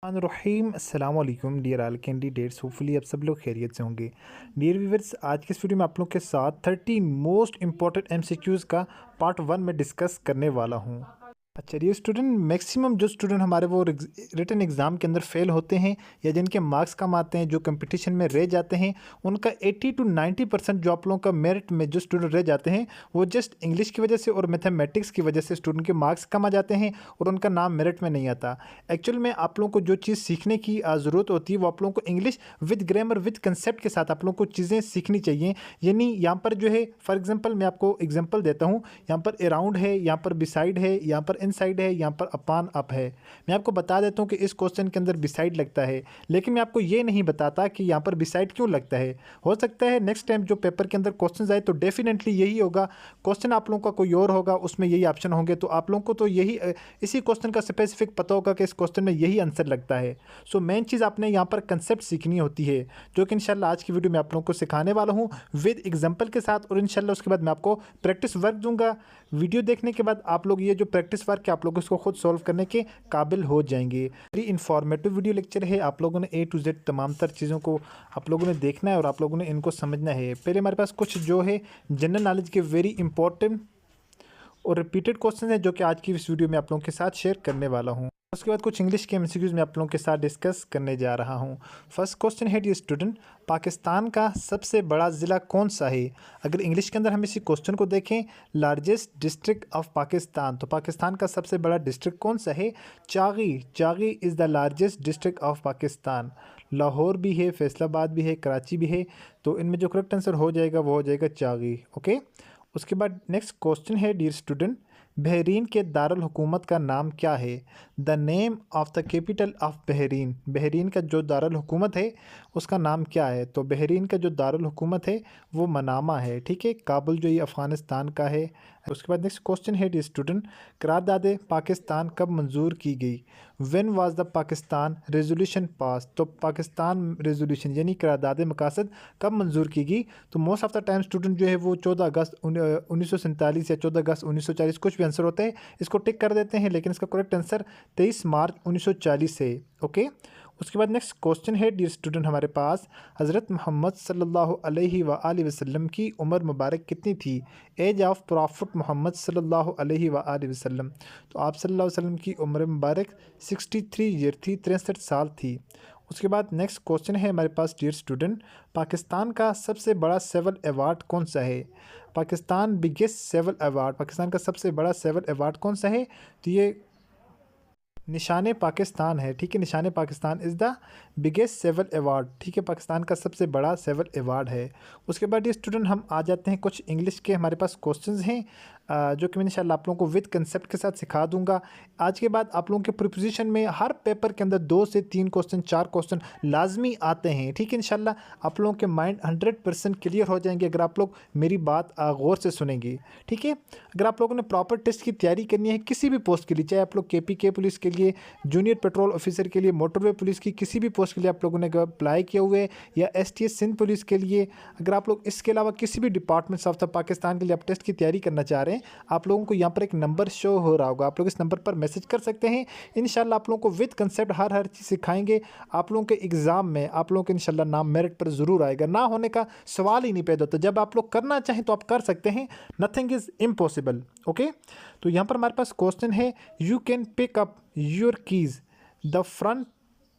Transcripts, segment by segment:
रहीम अस्सलाम वालेकुम dear all candidates. Hopefully आप सब लोग खैरियत से होंगे। डियर व्यूअर्स, आज के इस वीडियो में आप लोग के साथ 30 मोस्ट इंपॉर्टेंट एमसीक्यूज़ का पार्ट 1 में डिस्कस करने वाला हूं। अच्छा डियर स्टूडेंट, मैक्सिमम जो स्टूडेंट हमारे वो रिटन एग्ज़ाम के अंदर फेल होते हैं या जिनके मार्क्स कम आते हैं, जो कंपटीशन में रह जाते हैं, उनका 80 to 90% जो आप लोगों का मेरिट में जो स्टूडेंट रह जाते हैं वो जस्ट इंग्लिश की वजह से और मैथमेटिक्स की वजह से स्टूडेंट के मार्क्स कम आ जाते हैं और उनका नाम मेरिट में नहीं आता। एक्चुअल में आप लोगों को जो चीज़ सीखने की ज़रूरत होती है वो आप लोगों को English with grammar with concept के साथ आप लोगों को चीज़ें सीखनी चाहिए। यानी यहाँ पर जो है फॉर एग्जांपल मैं आपको एग्जांपल देता हूँ। यहाँ पर अराउंड है, यहाँ पर बिसाइड है, यहाँ पर इनसाइड है, यहाँ पर अपान अप है। मैं आपको बता देता हूँ कि इस क्वेश्चन के अंदर बिसाइड लगता है, लेकिन मैं आपको ये नहीं बताता कि यहाँ पर बिसाइड क्यों लगता है। हो सकता है नेक्स्ट टाइम जो पेपर के अंदर क्वेश्चन आए तो डेफिनेटली यही होगा। क्वेश्चन आप लोगों का कोई और होगा, उसमें यही ऑप्शन होंगे, तो आप लोगों को तो यही इसी क्वेश्चन का स्पेसिफिक पता होगा कि इस क्वेश्चन में यही आंसर लगता है। सो मेन चीज़ आपने यहाँ पर कंसेप्ट सीखनी होती है, जो कि इंशाल्लाह आज की वीडियो में आप लोगों को सिखाने वाला हूँ विद एग्जाम्पल के साथ। और इंशाल्लाह उसके बाद मैं आपको प्रैक्टिस वर्क दूंगा। वीडियो देखने के बाद आप लोग ये जो प्रैक्टिस वर्क है आप लोग इसको खुद सॉल्व करने के काबिल हो जाएंगे। वेरी इंफॉर्मेटिव वीडियो लेक्चर है। आप लोगों ने A to Z तमाम तर चीज़ों को आप लोगों ने देखना है और आप लोगों ने इनको समझना है। पहले हमारे पास कुछ जो है जनरल नॉलेज के वेरी इंपॉर्टेंट और रिपीटेड क्वेश्चन है जो कि आज की इस वीडियो में आप लोगों के साथ शेयर करने वाला हूँ। उसके बाद कुछ इंग्लिश के एमसीक्यूज़ में आप लोगों के साथ डिस्कस करने जा रहा हूँ। फर्स्ट क्वेश्चन है डियर स्टूडेंट, पाकिस्तान का सबसे बड़ा ज़िला कौन सा है? अगर इंग्लिश के अंदर हम इसी क्वेश्चन को देखें, लार्जेस्ट डिस्ट्रिक्ट ऑफ पाकिस्तान, तो पाकिस्तान का सबसे बड़ा डिस्ट्रिक्ट कौन सा है? Chagai is the largest district of Pakistan. Lahore भी है, फैसलाबाद भी है, कराची भी है, तो इनमें जो करेक्ट आंसर हो जाएगा वो हो जाएगा चागी। ओके, उसके बाद नेक्स्ट क्वेश्चन है डियर स्टूडेंट, बहरीन के दारुल हुकूमत का नाम क्या है? The name of the capital of Bahrain, Bahrain का जो दारुल हुकूमत है उसका नाम क्या है? तो बहरीन का जो दारुल हुकूमत है वो मनामा है। ठीक है, काबुल जो ये अफ़गानिस्तान का है। उसके बाद नेक्स्ट क्वेश्चन है डियर स्टूडेंट, करारदाद पाकिस्तान कब मंजूर की गई? When was the Pakistan resolution pass, तो पाकिस्तान रेजोल्यूशन यानी करारदाद मकासद कब मंजूर की गई? तो most of the time student जो है वो 14 अगस्त 1947 या 14 अगस्त 1940 कुछ भी आंसर होता है इसको टिक कर देते हैं, लेकिन इसका करेक्ट आंसर 23 मार्च 1940 है। ओके, उसके बाद नेक्स्ट क्वेश्चन है डियर स्टूडेंट हमारे पास, हज़रत मोहम्मद सल्लल्लाहु अलैहि वालैहि वसल्लम की उम्र मुबारक कितनी थी? एज ऑफ प्रॉफिट मोहम्मद सल्लल्लाहु अलैहि वालैहि वसल्लम, तो आप सल्लल्लाहु अलैहि वसल्लम की उम्र मुबारक 63 ईयर थी, 63 साल थी। उसके बाद नेक्स्ट क्वेश्चन है हमारे पास डियर स्टूडेंट, पाकिस्तान का सबसे बड़ा सिविल अवार्ड कौन सा है? Pakistan biggest civil award, Pakistan का सबसे बड़ा सिविल अवार्ड कौन सा है? तो ये निशान पाकिस्तान है। ठीक है, Nishan Pakistan is the biggest civil award. ठीक है, पाकिस्तान का सबसे बड़ा सिविल अवार्ड है। उसके बाद ये स्टूडेंट हम आ जाते हैं कुछ इंग्लिश के हमारे पास क्वेश्चंस हैं जो कि मैं इंशाल्लाह आप लोगों को विद कंसेप्ट के साथ सिखा दूंगा। आज के बाद आप लोगों के प्रिपोजिशन में हर पेपर के अंदर 2 से 3 क्वेश्चन 4 क्वेश्चन लाजमी आते हैं। ठीक है, इंशाल्लाह आप लोगों के माइंड 100% क्लियर हो जाएंगे अगर आप लोग मेरी बात गौर से सुनेंगे। ठीक है, अगर आप लोगों ने प्रॉपर टेस्ट की तैयारी करनी है किसी भी पोस्ट के लिए, चाहे आप लोग KPK पुलिस के लिए, जूनियर पेट्रोल ऑफिसर के लिए, मोटरवे पुलिस की किसी भी पोस्ट के लिए आप लोगों ने अप्लाई किया हुआ है, या STS सिंध पुलिस के लिए, अगर आप लोग इसके अलावा किसी भी डिपार्टमेंट्स ऑफ द पाकिस्तान के लिए आप टेस्ट की तैयारी करना चाह रहे हैं, आप लोगों को यहाँ पर एक नंबर शो हो रहा होगा, आप लोग इस नंबर पर मैसेज कर सकते हैं। इंशाल्लाह आप लोगों को विद कंसेप्ट हर चीज़ सिखाएंगे। आप लोगों के एग्ज़ाम में आप लोगों के इंशाल्लाह नाम मेरिट पर ज़रूर आएगा, ना होने का सवाल ही नहीं पैदा होता। जब आप लोग करना चाहें तो आप कर सकते हैं, नथिंग इज़ इम्पॉसिबल। ओके, तो यहाँ पर हमारे पास क्वेश्चन है, you can pick up your keys the front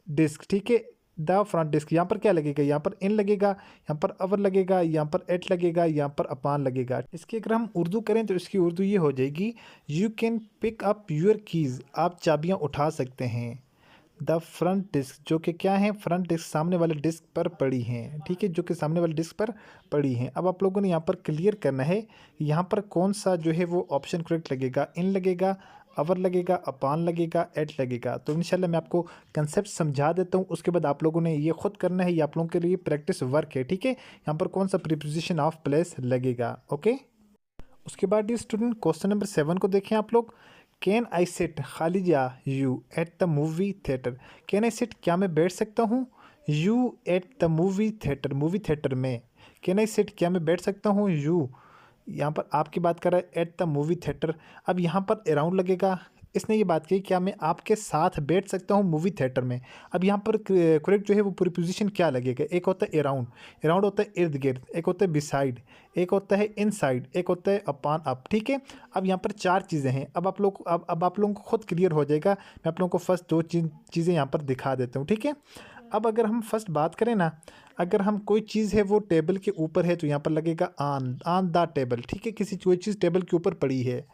desk. ठीक है, द फ्रंट डिस्क, यहाँ पर क्या लगेगा? यहाँ पर इन लगेगा, यहाँ पर अवर लगेगा, यहाँ पर एट लगेगा, यहाँ पर अपान लगेगा। इसकी अगर हम उर्दू करें तो इसकी उर्दू ये हो जाएगी, you can pick up your keys, आप चाबियाँ उठा सकते हैं। द फ्रंट डिस्क, जो कि क्या है? फ्रंट डिस्क सामने वाले डिस्क पर पड़ी हैं। ठीक है, जो कि सामने वाले डिस्क पर पड़ी हैं। अब आप लोगों ने यहाँ पर क्लियर करना है यहाँ पर कौन सा जो है वो ऑप्शन करेक्ट लगेगा। इन लगेगा, अवर लगेगा, अपान लगेगा, एट लगेगा। तो इंशाल्लाह मैं आपको कंसेप्ट समझा देता हूँ, उसके बाद आप लोगों ने ये खुद करना है, ये आप लोगों के लिए प्रैक्टिस वर्क है। ठीक है, यहाँ पर कौन सा प्रीपोजिशन ऑफ प्लेस लगेगा। ओके, उसके बाद ये स्टूडेंट क्वेश्चन नंबर 7 को देखें आप लोग, can I sit Khalija you at the movie theatre. Can I sit, क्या मैं बैठ सकता हूँ? You at the movie theatre, movie theatre में। कैन आई सिट, क्या मैं बैठ सकता हूँ? यू यहाँ पर आपकी बात कर रहा है एट द मूवी थिएटर। अब यहाँ पर अराउंड लगेगा, इसने ये बात कही, क्या मैं आपके साथ बैठ सकता हूँ मूवी थिएटर में। अब यहाँ पर करेक्ट जो है वो प्रीपोजिशन क्या लगेगा, एक होता है अराउंड, अराउंड होता है इर्द गिर्द, एक होता है बिसाइड, एक होता है इनसाइड, एक होता है अपॉन अप। ठीक है, अब यहाँ पर चार चीज़ें हैं। अब आप लोग अब आप लोगों को खुद क्लियर हो जाएगा। मैं आप लोगों को फर्स्ट दो चीज़ें यहाँ पर दिखा देता हूँ। ठीक है, अब अगर हम फर्स्ट बात करें ना, अगर हम कोई चीज़ है वो टेबल के ऊपर है तो यहाँ पर लगेगा ऑन द टेबल। ठीक है, किसी कोई चीज़ टेबल के ऊपर पड़ी है,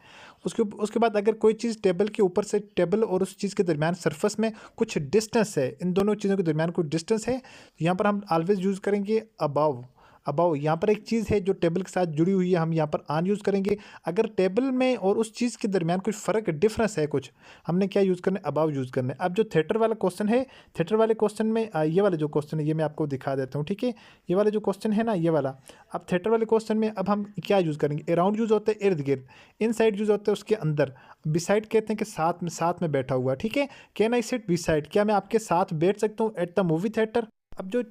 उसके बाद अगर कोई चीज़ टेबल के ऊपर से, टेबल और उस चीज़ के दरमियान सरफेस में कुछ डिस्टेंस है, इन दोनों चीज़ों के दरमियान कुछ डिस्टेंस है, तो यहाँ पर हम ऑलवेज यूज़ करेंगे अबाव। अबाव यहाँ पर एक चीज़ है जो टेबल के साथ जुड़ी हुई है, हम यहाँ पर ऑन यूज़ करेंगे। अगर टेबल में और उस चीज़ के दरमियान कुछ फ़र्क डिफरेंस है कुछ, हमने क्या यूज़ करना है, अबाव यूज़ करना है। अब जो थिएटर वाला क्वेश्चन है, थिएटर वाले क्वेश्चन में ये वाला जो क्वेश्चन है ये मैं आपको दिखा देता हूँ। ठीक है, ये वाला जो क्वेश्चन है ना, ये वाला, अब थिएटर वाले क्वेश्चन में अब हम क्या यूज़ करेंगे, अराउंड यूज़ होता है इर्द गिर्द, इन साइड यूज़ होता है उसके अंदर, बिसाइड कहते हैं कि साथ में बैठा हुआ। ठीक है, कैन आई सिट बिसाइड, क्या मैं आपके साथ बैठ सकता हूँ एट द मूवी थिएटर। अब जो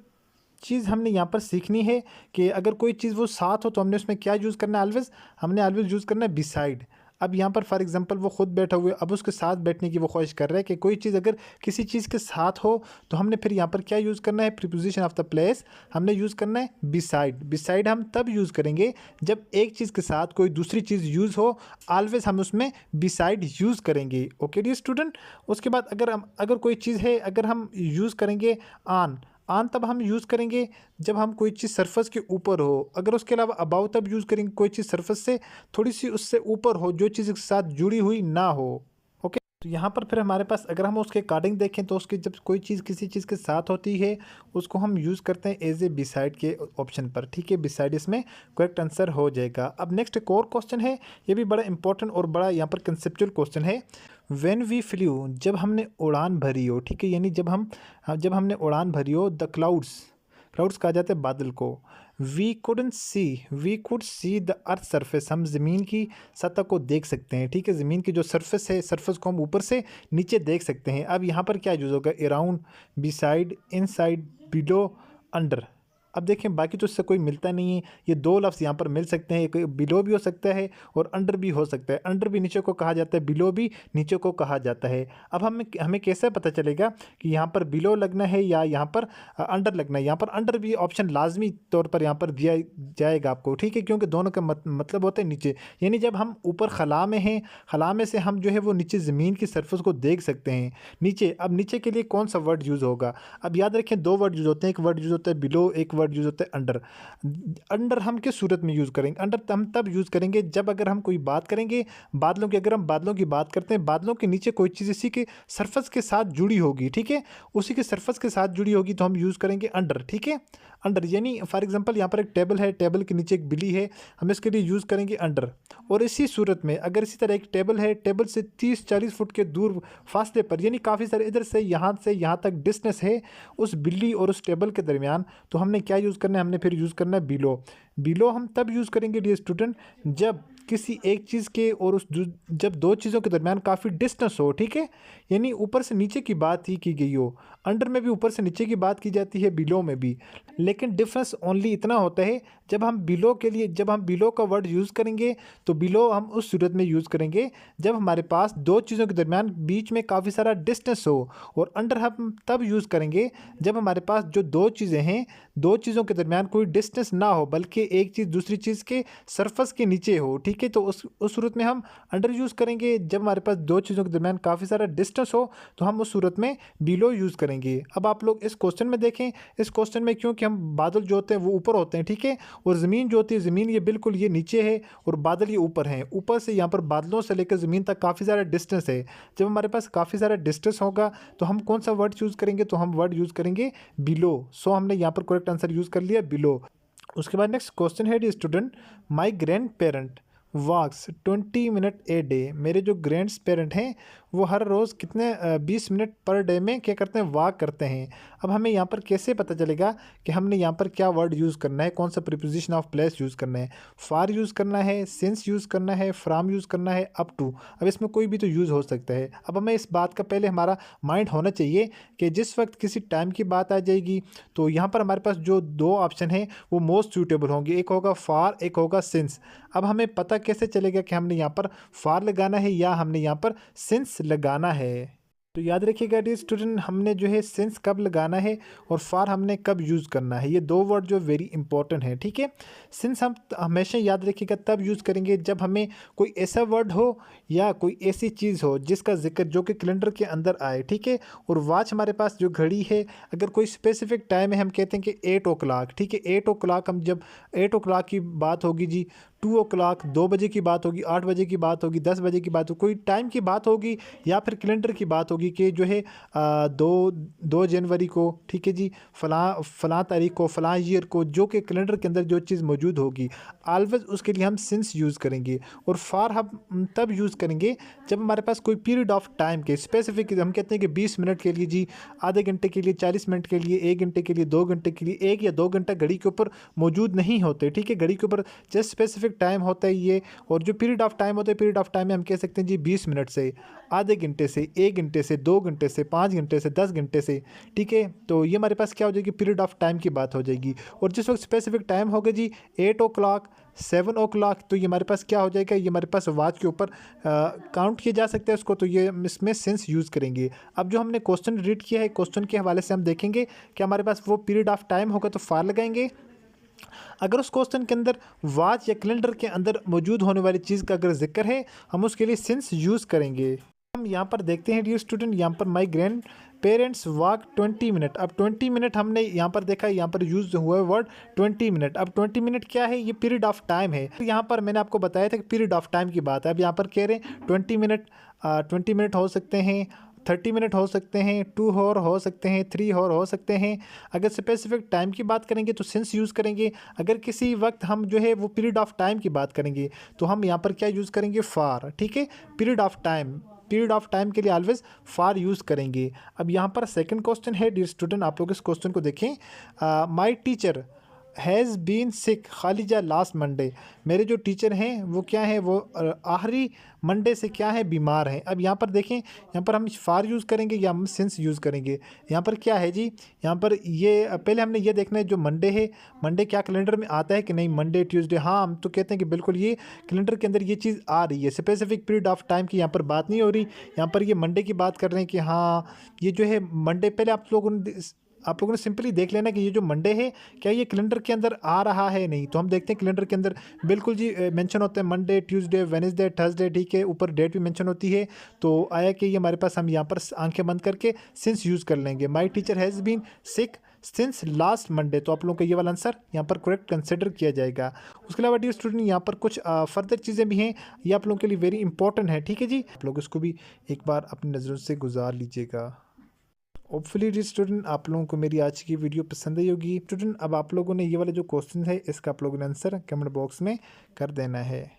चीज़ हमने यहाँ पर सीखनी है कि अगर कोई चीज़ वो साथ हो तो हमने उसमें क्या यूज़ करना है, ऑलवेज हमने ऑलवेज यूज़ करना है बिसाइड। अब यहाँ पर फॉर एग्जांपल वो खुद बैठा हुआ है, अब उसके साथ बैठने की वो ख्वाहिश कर रहा है कि कोई चीज़ अगर किसी चीज़ के साथ हो तो हमने फिर यहाँ पर क्या यूज़ करना है, प्रीपोजिशन ऑफ द प्लेस हमने यूज़ करना है बिसाइड। बिसाइड हम तब यूज़ करेंगे जब एक चीज़ के साथ कोई दूसरी चीज़ यूज़ हो, ऑलवेज हम उसमें बिसाइड यूज़ करेंगे। ओके डी स्टूडेंट, उसके बाद अगर कोई चीज़ है, अगर हम यूज़ करेंगे ऑन तब हम यूज़ करेंगे जब हम कोई चीज़ सरफेस के ऊपर हो। अगर उसके अलावा अबाउ तब यूज़ करेंगे कोई चीज़ सरफेस से थोड़ी सी उससे ऊपर हो, जो चीज़ के साथ जुड़ी हुई ना हो। ओके, तो यहाँ पर फिर हमारे पास अगर हम उसके अकॉर्डिंग देखें तो उसकी जब कोई चीज़ किसी चीज़ के साथ होती है उसको हम यूज़ करते हैं एज ए बिसाइड के ऑप्शन पर। ठीक है, बिसाइड इसमें करेक्ट आंसर हो जाएगा। अब नेक्स्ट एक और क्वेश्चन है, ये भी बड़ा इंपॉर्टेंट और बड़ा यहाँ पर कंसेप्चुअल क्वेश्चन है। व्हेन वी फ्लू, जब हमने उड़ान भरी हो। ठीक है, यानी जब हमने उड़ान भरी हो, द क्लाउड्स कहा जाता है बादल को। We could see the earth surface, हम ज़मीन की सतह को देख सकते हैं। ठीक है, ज़मीन की जो सरफेस है, सरफेस को हम ऊपर से नीचे देख सकते हैं। अब यहाँ पर क्या यूज़ होगा, around, beside, inside, below, under. अब देखें बाकी तो इससे कोई मिलता नहीं है, ये दो लफ्ज़ यहाँ पर मिल सकते हैं, एक बिलो भी हो सकता है और अंडर भी हो सकता है। अंडर भी नीचे को कहा जाता है, बिलो भी नीचे को कहा जाता है। अब हमें कैसे पता चलेगा कि यहाँ पर बिलो लगना है या यहाँ पर अंडर लगना है। यहाँ पर अंडर भी ऑप्शन लाजमी तौर पर यहाँ पर दिया जाएगा आपको। ठीक है, क्योंकि दोनों का मतलब होता है नीचे, यानी जब हम ऊपर खला में हैं, खला में से हम जो है वो नीचे ज़मीन की सरफेस को देख सकते हैं नीचे। अब नीचे के लिए कौन सा वर्ड यूज़ होगा, अब याद रखें दो वर्ड यूज़ होते हैं, एक वर्ड यूज़ होता है बिलो, एक वर्ड यूज़ होता है अंडर। अंडर हम किस सूरत में यूज़ करेंगे, अंडर हम तब यूज़ करेंगे जब अगर हम कोई बात करेंगे बादलों की, अगर हम बादलों की बात करते हैं, बादलों के नीचे कोई चीज़ इसी के सरफेस के साथ जुड़ी होगी। ठीक है, उसी के सरफेस के साथ जुड़ी होगी तो हम यूज़ करेंगे अंडर। ठीक है, अंडर, यानी फॉर एग्जांपल यहाँ पर एक टेबल है, टेबल के नीचे एक बिल्ली है, हम इसके लिए यूज़ करेंगे अंडर। और इसी सूरत में अगर इसी तरह एक टेबल है, टेबल से 30-40 फुट के दूर फासले पर, यानी काफ़ी सारे इधर से यहाँ तक डिस्टेंस है उस बिल्ली और उस टेबल के दरमियान, तो हमने क्या यूज़ करना है, हमने फिर यूज़ करना है बिलो। बिलो हम तब यूज़ करेंगे डियर स्टूडेंट जब किसी एक चीज़ के और जब दो चीज़ों के दरमियान काफ़ी डिस्टेंस हो। ठीक है, यानी ऊपर से नीचे की बात ही की गई हो। अंडर में भी ऊपर से नीचे की बात की जाती है, बिलो में भी, लेकिन डिफरेंस ओनली इतना होता है जब हम बिलो का वर्ड यूज़ करेंगे तो बिलो हम उस सूरत में यूज़ करेंगे जब हमारे पास दो चीज़ों के दरमियान बीच में काफ़ी सारा डिस्टेंस हो। और अंडर हम तब यूज़ करेंगे जब हमारे पास जो दो चीज़ें हैं, दो चीज़ों के दरमियान कोई डिस्टेंस ना हो, बल्कि एक चीज़ दूसरी चीज़ के सरफेस के नीचे हो। ठीक है, तो उस सूरत में हम अंडर यूज़ करेंगे। जब हमारे पास दो चीज़ों के दरमियान काफ़ी सारा डिस्टेंस हो तो हम उस सूरत में बिलो यूज़ करेंगे। अब आप लोग इस क्वेश्चन में देखें, इस क्वेश्चन में क्योंकि हम बादल जो होते हैं वो ऊपर होते हैं, ठीक है, और ज़मीन जो होती है, ज़मीन ये बिल्कुल ये नीचे है और बादल ये ऊपर हैं। ऊपर से यहाँ पर बादलों से लेकर ज़मीन तक काफ़ी सारा डिस्टेंस है। जब हमारे पास काफ़ी सारा डिस्टेंस होगा तो हम कौन सा वर्ड यूज़ करेंगे, तो हम वर्ड यूज़ करेंगे बिलो। सो हमने यहाँ पर करेक्ट आंसर यूज़ कर लिया बिलो। उसके बाद नेक्स्ट क्वेश्चन है D student, my grand parent walks 20 minute a day. मेरे जो ग्रैंड्स पेरेंट हैं वो हर रोज़ कितने 20 मिनट पर डे में क्या करते हैं, वॉक करते हैं। अब हमें यहाँ पर कैसे पता चलेगा कि हमने यहाँ पर क्या वर्ड यूज़ करना है, कौन सा प्रीपोजिशन ऑफ प्लेस यूज़ करना है, फार यूज़ करना है, सिंस यूज़ करना है, फ्राम यूज़ करना है, अप टू। अब इसमें कोई भी तो यूज़ हो सकता है। अब हमें इस बात का पहले हमारा माइंड होना चाहिए कि जिस वक्त किसी टाइम की बात आ जाएगी तो यहाँ पर हमारे पास जो दो ऑप्शन हैं वो मोस्ट सूटेबल होंगे, एक होगा फार, एक होगा सिंस। अब हमें पता कैसे चलेगा कि हमने यहाँ पर फार लगाना है या हमने यहाँ पर सिंस लगाना है। तो याद रखिएगा डियर स्टूडेंट, हमने जो है सिंस कब लगाना है और फार हमने कब यूज़ करना है, ये दो वर्ड जो वेरी इंपॉर्टेंट है। ठीक है, सिंस हम हमेशा याद रखिएगा तब यूज़ करेंगे जब हमें कोई ऐसा वर्ड हो या कोई ऐसी चीज़ हो जिसका जिक्र जो कि कैलेंडर के अंदर आए। ठीक है, और वॉच हमारे पास जो घड़ी है, अगर कोई स्पेसिफिक टाइम है, हम कहते हैं कि 8 o'clock। ठीक है, 8 o'clock, हम जब 8 o'clock की बात होगी जी, 2 o'clock 2 बजे की बात होगी, 8 बजे की बात होगी, 10 बजे की बात होगी, कोई टाइम की बात होगी या फिर कैलेंडर की बात होगी कि जो है 2 जनवरी को, ठीक है जी, फ़लाँ तारीख को, फ़लाँ ईयर को, जो कि कैलेंडर के अंदर जो चीज़ मौजूद होगी, ऑलवेज़ उसके लिए हम सिंस यूज़ करेंगे। और फार हम तब यूज़ करेंगे जब हमारे पास कोई पीरियड ऑफ टाइम के स्पेसिफिक, हम कहते हैं कि 20 मिनट के लिए जी, आधे घंटे के लिए, 40 मिनट के लिए, 1 घंटे के लिए, 2 घंटे के लिए, 1 या 2 घंटा घड़ी के ऊपर मौजूद नहीं होते। ठीक है, घड़ी के ऊपर जस्ट स्पेसिफिक टाइम होता है ये। और जो पीरियड ऑफ टाइम होता है, पीरियड ऑफ टाइम में हम कह सकते हैं जी 20 मिनट से, आधे घंटे से, 1 घंटे से, 2 घंटे से, 5 घंटे से, 10 घंटे से। ठीक है, तो ये हमारे पास क्या हो जाएगी, पीरियड ऑफ टाइम की बात हो जाएगी। और जिस वक्त स्पेसिफिक टाइम होगा जी 8 o'clock, 7 o'clock, तो ये हमारे पास क्या हो जाएगा, ये हमारे पास वॉच के ऊपर काउंट किया जा सकता है उसको, तो ये इसमें सेंस यूज़ करेंगे। अब जो हमने क्वेश्चन रीड किया है, क्वेश्चन के हवाले से हम देखेंगे कि हमारे पास वो पीरियड ऑफ टाइम होगा तो फार लगाएंगे। अगर उस क्वेश्चन के अंदर वॉच या कैलेंडर के अंदर मौजूद होने वाली चीज़ का अगर जिक्र है, हम उसके लिए सिंस यूज़ करेंगे। हम यहाँ पर देखते हैं डियर स्टूडेंट, यहाँ पर my grand parents walk 20 minute. अब 20 मिनट हमने यहाँ पर देखा, यहाँ पर यूज़ हुआ है वर्ड 20 मिनट। अब 20 मिनट क्या है, ये पीरियड ऑफ टाइम है। तो यहाँ पर मैंने आपको बताया था कि पीरियड ऑफ टाइम की बात है। अब यहाँ पर कह रहे हैं 20 मिनट, 20 मिनट हो सकते हैं, 30 मिनट हो सकते हैं, 2 हॉर हो सकते हैं, 3 हॉर हो सकते हैं। अगर स्पेसिफिक टाइम की बात करेंगे तो सिंस यूज़ करेंगे। अगर किसी वक्त हम जो है वो पीरियड ऑफ टाइम की बात करेंगे तो हम यहाँ पर क्या यूज़ करेंगे, फार। ठीक है, period of time, period of time के लिए ऑलवेज फार यूज़ करेंगे। अब यहाँ पर सेकंड क्वेश्चन है डियर स्टूडेंट, आप लोग इस क्वेश्चन को देखें। My teacher has been sick Khalija last Monday. मेरे जो टीचर हैं वो क्या है, वो आखिरी मंडे से क्या है, बीमार हैं। अब यहाँ पर देखें, यहाँ पर हम फार यूज़ करेंगे या हम सिंस यूज़ करेंगे। यहाँ पर क्या है जी, यहाँ पर ये पहले हमने ये देखना है जो मंडे है, मंडे क्या कैलेंडर में आता है कि नहीं, मंडे ट्यूसडे। हाँ, हम तो कहते हैं कि बिल्कुल ये कैलेंडर के अंदर ये चीज़ आ रही है। स्पेसिफिक पीरियड ऑफ टाइम की यहाँ पर बात नहीं हो रही, यहाँ पर ये मंडे की बात कर रहे हैं कि हाँ ये जो है मंडे। पहले आप लोगों ने सिंपली देख लेना कि ये जो मंडे है क्या ये कैलेंडर के अंदर आ रहा है, नहीं। तो हम देखते हैं कैलेंडर के अंदर बिल्कुल जी मेंशन होते हैं मंडे, ट्यूसडे, वेडनेसडे, थर्सडे। ठीक है, ऊपर डेट भी मेंशन होती है। तो आया कि ये हमारे पास, हम यहाँ पर आंखें बंद करके सिंस यूज़ कर लेंगे। My teacher has been sick since last Monday. तो आप लोगों का ये वाला आंसर यहाँ पर करेक्ट कंसिडर किया जाएगा। उसके अलावा डियर स्टूडेंट, यहाँ पर कुछ फर्दर चीज़ें भी हैं, ये आप लोगों के लिए वेरी इंपॉर्टेंट है। ठीक है जी, आप लोग इसको भी एक बार अपनी नज़रों से गुजार लीजिएगा। होपफुली स्टूडेंट आप लोगों को मेरी आज की वीडियो पसंद आई होगी। स्टूडेंट अब आप लोगों ने ये वाला जो क्वेश्चन है इसका आप लोगों ने आंसर कमेंट बॉक्स में कर देना है।